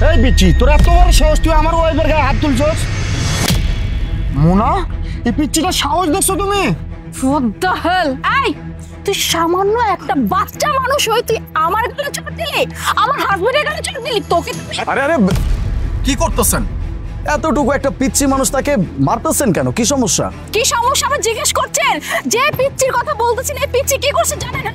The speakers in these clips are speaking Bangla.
এই বিচি, তোর এত বড় সাহস, তুই আমার ওয়াইফের গায়ে হাত তুলছস? মোনা, এই পিচ্চিটা সাহস দেখছো তুমি? What the hell? এই তুই সামান্য একটা বাচ্চা মানুষ হই তুই আমার গালে চড় দিলি, আমার হাজবেন্ডের গালে চড় দিলি। তোকে আরে আরে কি করতেছেন? এতটুকু একটা পিচ্চি মানুষ তাকে মারতেছেন কেন? কি সমস্যা? কি সমস্যা আমার জিজ্ঞেস করছেন? যে পিচ্চির কথা বলতেছেন এই পিচ্চি কি করছে জানেন?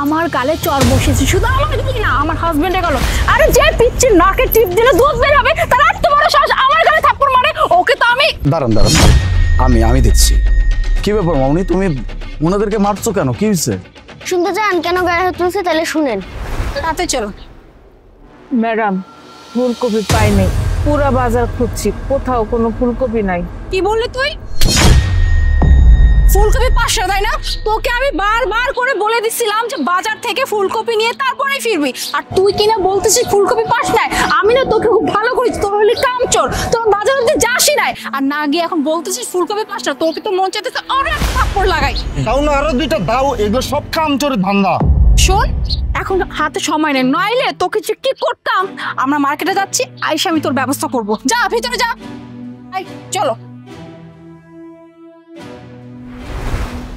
আমার গালে চড় বসেছে, শুধু আমার গালে না, আমার হাজবেন্ডের গালে। আরে যে পিচ্চির নাকে টিপ দিলে দুধ বের হবে, তার এত বড় সাহস আমার গালে থাপ্পড় মারে। ওকে তো আমি দাঁড়ান দাঁড়ান, আমি দেখছি। কি ব্যাপার মামনি, তুমি ওনাদেরকে মারছো কেন? কি হয়েছে? শুনতে চান কেন গায়ে হাত তুলছে? তাহলে শুনেন। রাতে চলো। ম্যাডাম, ফুলকপি পাইনি, পুরা বাজার খুঁজছি, কোথাও কোনো ফুলকপি নাই। কি বললি তুই? ফুলকপি 500, তাই না? তোকে আমি বারবার করে বলে দিছিলাম যে বাজার থেকে ফুলকপি নিয়ে তারপরে ফিরবি, আর তুই কিনা বলতেছিস ফুলকপি পাস নাই। আমি না তোকে খুব ভালো করেছি, তোর হলি কামচোর, তোর বাজার অব্দি যাসই নাই, আর না গিয়ে এখন বলতেছিস ফুলকপি পাস না। তোকে তো মন চাইতেছে আরে একটা থাপ্পড় লাগাই। তাও না আরো দুইটা দাও, এগুলো সব কামচোরের ধান্দা। শোন, এখন হাতে সময় নেই, নইলে তোকে যে কি করতাম। আমরা মার্কেটে যাচ্ছি, আইসা আমি তোর ব্যবস্থা করব। যা ভিতরে যা, আই চলো।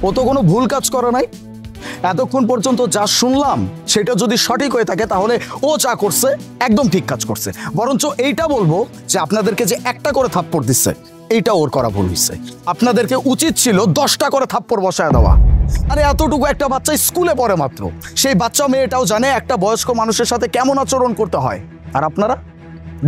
ও তো কোনো ভুল কাজ করে নাই। এতক্ষণ পর্যন্ত যা শুনলাম সেটা যদি সঠিক হয়ে থাকে তাহলে ও যা করছে একদম ঠিক কাজ করছে। বরঞ্চ এইটা বলবো যে আপনাদেরকে যে একটা করে থাপ্পড় দিচ্ছে এইটা ওর করা ভুল হয়েছে। আপনাদেরকে উচিত ছিল 10টা করে থাপ্পড় বসায় দেওয়া। আরে এতটুকু একটা বাচ্চা স্কুলে পড়ে মাত্র, সেই বাচ্চা মেয়েটাও জানে একটা বয়স্ক মানুষের সাথে কেমন আচরণ করতে হয়। আর আপনারা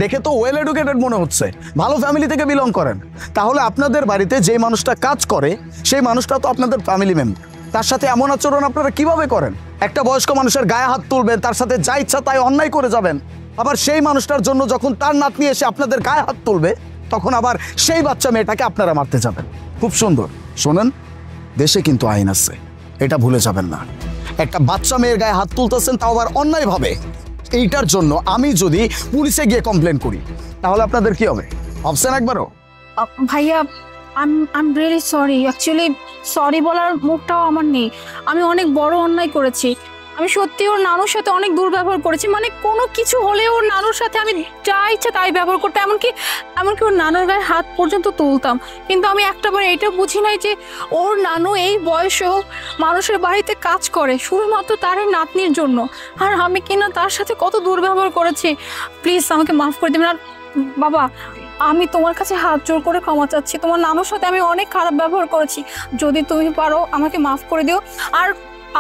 দেখে তো ওয়েল এডুকেটেড মনে হচ্ছে, ভালো ফ্যামিলি থেকে বিলং করেন। তাহলে আপনাদের বাড়িতে যে মানুষটা কাজ করে সেই মানুষটা তো আপনাদের ফ্যামিলি মেম্বার, তার সাথে এমন আচরণ আপনারা কিভাবে করেন? একটা বয়স্ক মানুষের গায়ে হাত তুলবেন, তার সাথে যা ইচ্ছা তাই অন্যায় করে যাবেন। আবার সেই মানুষটার জন্য যখন তার নাতনি এসে আপনাদের গায়ে হাত তুলবে তখন আবার সেই বাচ্চা মেয়েটাকে আপনারা মারতে যাবেন। খুব সুন্দর। শোনেন, দেশে কিন্তু আইন আছে, এটা ভুলে যাবেন না। একটা বাচ্চা মেয়ের গায়ে হাত তুলতেছেন, তাও আবার অন্যায়ভাবে। এইটার জন্য আমি যদি পুলিশে গিয়ে কমপ্লেন করি তাহলে আপনাদের কি হবে? ভাবছেন একবারও? ভাইয়া, I am really sorry. Actually sorry বলার মুখটাও আমার নেই। আমি অনেক বড় অন্যায় করেছি। আমি সত্যি ওর নানুর সাথে অনেক দুর্ব্যবহার করেছি। মানে কোনো কিছু হলে ওর নানুর সাথে আমি যা ইচ্ছা তাই ব্যবহার করতাম, এমনকি ওর নানুর গায়ে হাত পর্যন্ত তুলতাম। কিন্তু আমি একটাবার এটা বুঝি নাই যে ওর নানু এই বয়সেও মানুষের বাড়িতে কাজ করে শুধুমাত্র তার নাতনির জন্য, আর আমি কিনা তার সাথে কত দুর্ব্যবহার করেছি। প্লিজ আমাকে মাফ করে দেবেন। আর বাবা, আমি তোমার কাছে হাত জোর করে ক্ষমা চাচ্ছি। তোমার নানুর সাথে আমি অনেক খারাপ ব্যবহার করেছি, যদি তুমি পারো আমাকে মাফ করে দিও। আর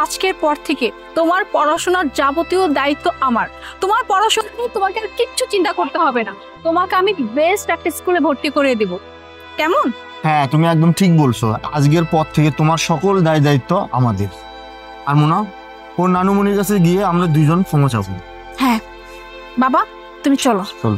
আজকের পর থেকে তোমার পড়াশোনার যাবতীয় দায়িত্ব আমার। তোমার পড়াশোনা নিয়ে তোমাকে আর কিচ্ছু চিন্তা করতে হবে না। তোমাকে আমি বেস্ট একটা স্কুলে ভর্তি করে দেব, কেমন? হ্যাঁ, তুমি একদম ঠিক বলছো। আজকের পর থেকে তোমার সকল দায় দায়িত্ব আমাদের। আর মোনা, ওর নানুমনির কাছে গিয়ে আমরা দুইজন ক্ষমা চাবো। হ্যাঁ বাবা, তুমি চলো। চল।